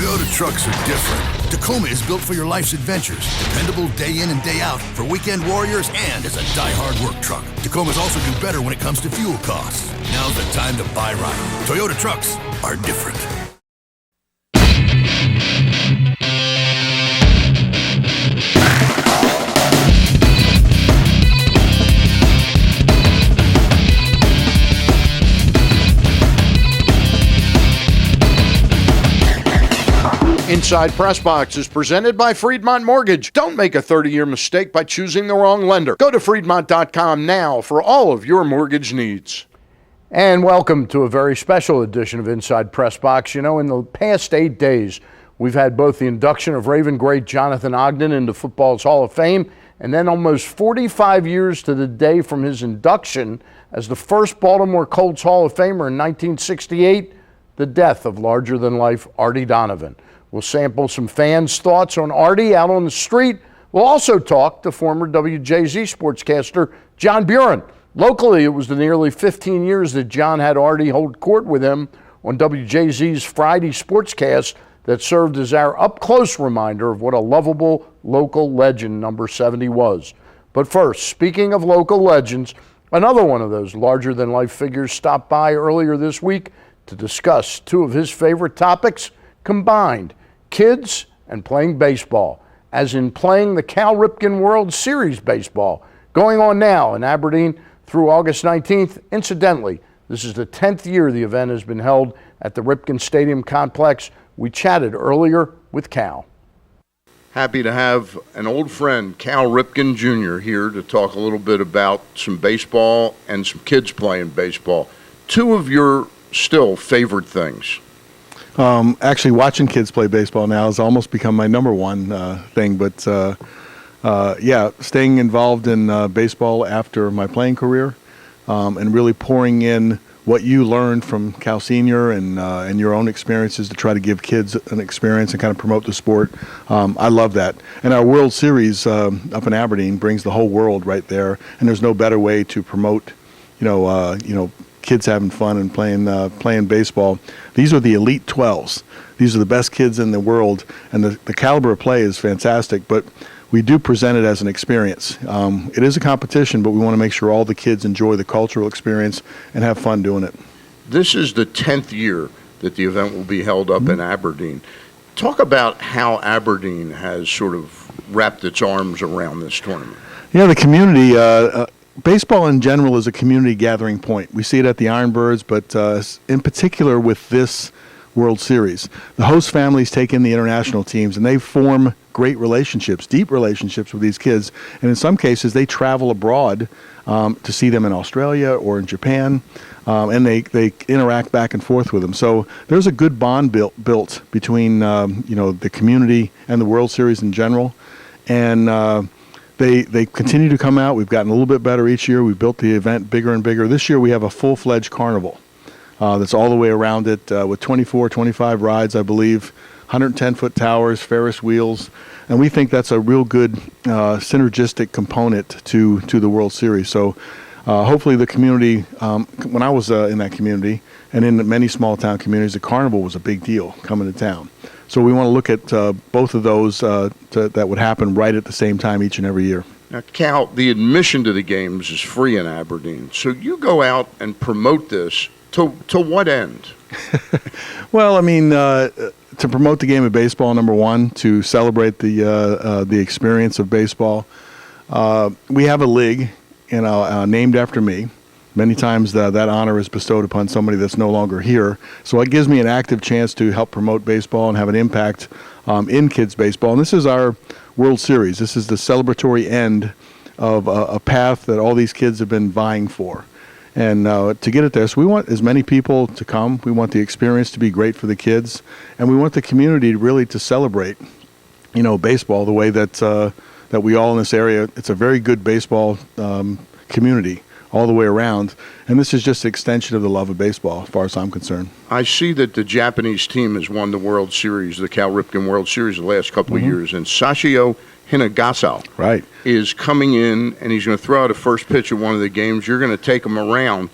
Toyota trucks are different. Tacoma is built for your life's adventures. Dependable day in and day out for weekend warriors and as a die-hard work truck. Tacomas also do better when it comes to fuel costs. Now's the time to buy right. Toyota trucks are different. Inside PressBox is presented by Friedmont Mortgage. Don't make a 30-year mistake by choosing the wrong lender. Go to Friedmont.com now for all of your mortgage needs. And welcome to a very special edition of Inside PressBox. You know, in the past 8 days, we've had both the induction of Raven great Jonathan Ogden into football's Hall of Fame, and then almost 45 years to the day from his induction as the first Baltimore Colts Hall of Famer in 1968, the death of larger-than-life Artie Donovan. We'll sample some fans' thoughts on Artie out on the street. We'll also talk to former WJZ sportscaster John Buren. Locally, it was the nearly 15 years that John had Artie hold court with him on WJZ's Friday sportscast that served as our up-close reminder of what a lovable local legend number 70 was. But first, speaking of local legends, another one of those larger-than-life figures stopped by earlier this week to discuss two of his favorite topics combined: kids and playing baseball, as in playing the Cal Ripken World Series baseball, going on now in Aberdeen through August 19th. Incidentally, this is the 10th year the event has been held at the Ripken Stadium complex. We chatted earlier with Cal. Happy to have an old friend, Cal Ripken Jr., here to talk a little bit about some baseball and some kids playing baseball. Two of your still favorite things. Actually, watching kids play baseball now has almost become my number one thing. But, yeah, staying involved in baseball after my playing career and really pouring in what you learned from Cal Sr. and your own experiences to try to give kids an experience and kind of promote the sport. I love that. And our World Series up in Aberdeen brings the whole world right there. And there's no better way to promote, kids having fun and playing baseball. These are the elite 12s. These are the best kids in the world, and the caliber of play is fantastic, but we do present it as an experience. It is a competition, but we want to make sure all the kids enjoy the cultural experience and have fun doing it. This is the 10th year that the event will be held up in Aberdeen. Talk about how Aberdeen has sort of wrapped its arms around this tournament. Yeah, the community, baseball in general is a community gathering point. We see it at the Ironbirds, but in particular with this World Series. The host families take in the international teams, and they form great relationships, deep relationships with these kids. And in some cases, they travel abroad to see them in Australia or in Japan, and they interact back and forth with them. So there's a good bond built between the community and the World Series in general. And They continue to come out. We've gotten a little bit better each year. We've built the event bigger and bigger. This year we have a full-fledged carnival that's all the way around it with 24, 25 rides, I believe, 110-foot towers, Ferris wheels. And we think that's a real good synergistic component to the World Series. So hopefully the community, when I was in that community and in many small-town communities, the carnival was a big deal coming to town. So we want to look at both of those that would happen right at the same time each and every year. Now, Cal, the admission to the games is free in Aberdeen. So you go out and promote this to what end? Well, I mean, to promote the game of baseball, number one, to celebrate the experience of baseball. We have a league, named after me. Many times that honor is bestowed upon somebody that's no longer here. So it gives me an active chance to help promote baseball and have an impact in kids baseball. And this is our World Series. This is the celebratory end of a path that all these kids have been vying for. And to get it there, so we want as many people to come. We want the experience to be great for the kids. And we want the community really to celebrate, baseball the way that we all in this area, it's a very good baseball community all the way around. And this is just an extension of the love of baseball, as far as I'm concerned. I see that the Japanese team has won the World Series, the Cal Ripken World Series, the last couple of years. And Sashio Hinagasa is coming in, and he's going to throw out a first pitch at one of the games. You're going to take him around.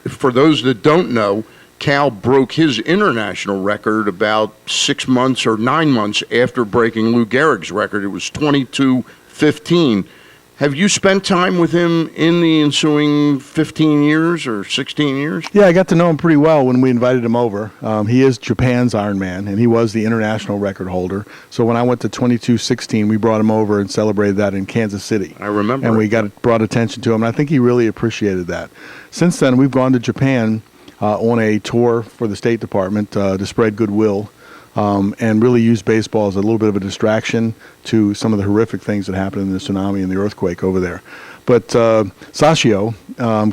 For those that don't know, Cal broke his international record about 6 months or 9 months after breaking Lou Gehrig's record. It was 22-15. Have you spent time with him in the ensuing 15 years or 16 years? Yeah, I got to know him pretty well when we invited him over. He is Japan's Ironman, and he was the international record holder. So when I went to 22-16, we brought him over and celebrated that in Kansas City. I remember. And we brought attention to him, and I think he really appreciated that. Since then, we've gone to Japan on a tour for the State Department to spread goodwill. And really use baseball as a little bit of a distraction to some of the horrific things that happened in the tsunami and the earthquake over there. But Sashio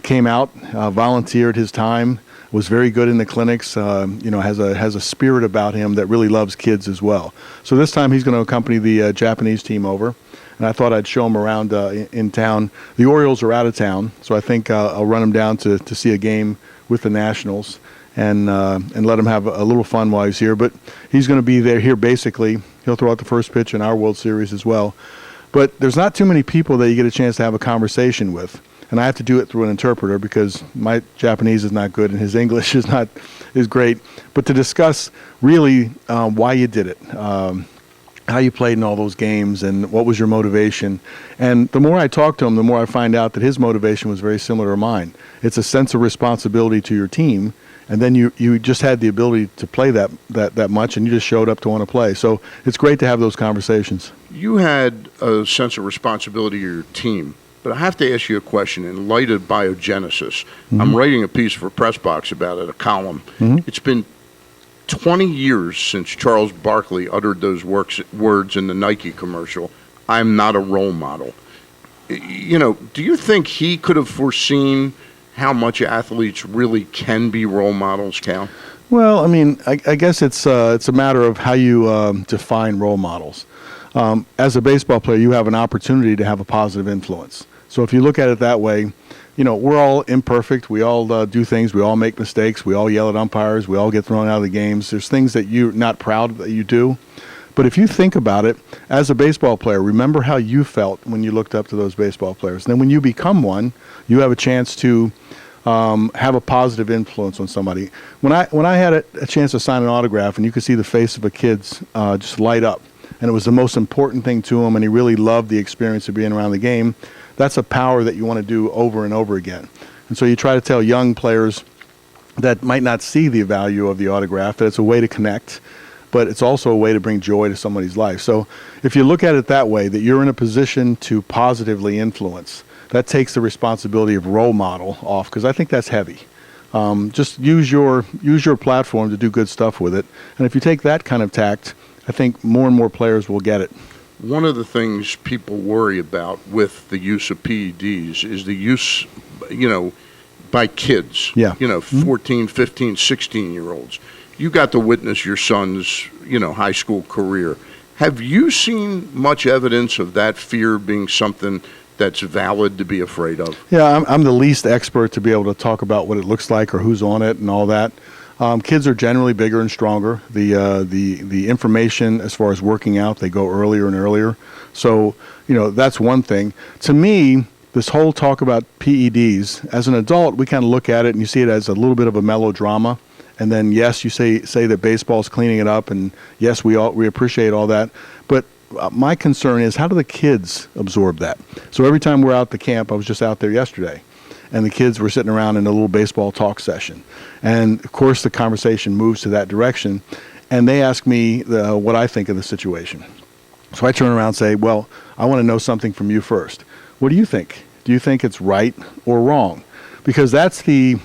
came out, volunteered his time, was very good in the clinics, has a spirit about him that really loves kids as well. So this time he's going to accompany the Japanese team over. And I thought I'd show him around in town. The Orioles are out of town, so I think I'll run him down to see a game with the Nationals. And let him have a little fun while he's here. But he's going to be here basically. He'll throw out the first pitch in our World Series as well. But there's not too many people that you get a chance to have a conversation with. And I have to do it through an interpreter because my Japanese is not good and his English is great. But to discuss really why you did it, how you played in all those games, and what was your motivation. And the more I talk to him, the more I find out that his motivation was very similar to mine. It's a sense of responsibility to your team. And then you just had the ability to play that much, and you just showed up to want to play. So it's great to have those conversations. You had a sense of responsibility to your team, but I have to ask you a question. In light of biogenesis, I'm writing a piece for PressBox about it, a column. It's been 20 years since Charles Barkley uttered those words in the Nike commercial, "I'm not a role model." Do you think he could have foreseen how much athletes really can be role models, Cal? Well, I mean, I guess it's a matter of how you define role models. As a baseball player, you have an opportunity to have a positive influence. So if you look at it that way, we're all imperfect. We all do things. We all make mistakes. We all yell at umpires. We all get thrown out of the games. There's things that you're not proud that you do. But if you think about it, as a baseball player, remember how you felt when you looked up to those baseball players. And then when you become one, you have a chance to have a positive influence on somebody. When I had a chance to sign an autograph, and you could see the face of a kid's just light up, and it was the most important thing to him, and he really loved the experience of being around the game, that's a power that you want to do over and over again. And so you try to tell young players that might not see the value of the autograph that it's a way to connect, but it's also a way to bring joy to somebody's life. So if you look at it that way, that you're in a position to positively influence, that takes the responsibility of role model off, because I think that's heavy. Just use your platform to do good stuff with it. And if you take that kind of tact, I think more and more players will get it. One of the things people worry about with the use of PEDs is the use, by kids. Yeah. 14, 15, 16-year-olds. You got to witness your son's, high school career. Have you seen much evidence of that fear being something that's valid to be afraid of? Yeah, I'm the least expert to be able to talk about what it looks like or who's on it and all that. Kids are generally bigger and stronger. The information as far as working out, they go earlier and earlier. So, that's one thing. To me, this whole talk about PEDs, as an adult, we kind of look at it and you see it as a little bit of a melodrama. And then, yes, you say that baseball's cleaning it up, and yes, we appreciate all that. But my concern is, how do the kids absorb that? So every time we're out at the camp, I was just out there yesterday, and the kids were sitting around in a little baseball talk session. And, of course, the conversation moves to that direction, and they ask me what I think of the situation. So I turn around and say, well, I want to know something from you first. What do you think? Do you think it's right or wrong? Because that's the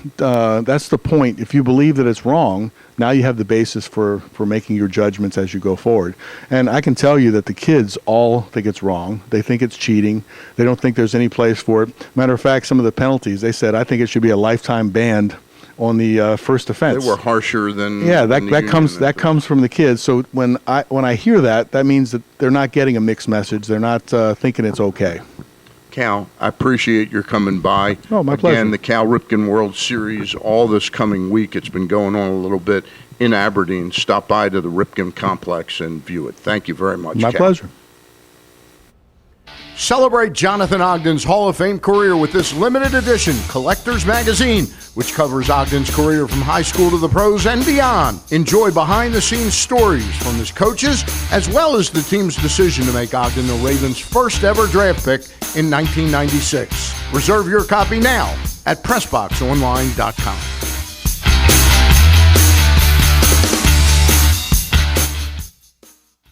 point. If you believe that it's wrong, now you have the basis for making your judgments as you go forward. And I can tell you that the kids all think it's wrong. They think it's cheating. They don't think there's any place for it. Matter of fact, some of the penalties, they said, I think it should be a lifetime ban on the first offense. They were harsher than that comes from the kids. So when I hear that, that means that they're not getting a mixed message. They're not thinking it's okay. Cal, I appreciate your coming by. Oh, my pleasure. Again, the Cal Ripken World Series, all this coming week, it's been going on a little bit in Aberdeen. Stop by to the Ripken Complex and view it. Thank you very much, My Cal. pleasure. Celebrate Jonathan Ogden's Hall of Fame career with this limited edition collector's magazine, which covers Ogden's career from high school to the pros and beyond. Enjoy behind-the-scenes stories from his coaches, as well as the team's decision to make Ogden the Ravens' first ever draft pick in 1996. Reserve your copy now at PressBoxOnline.com.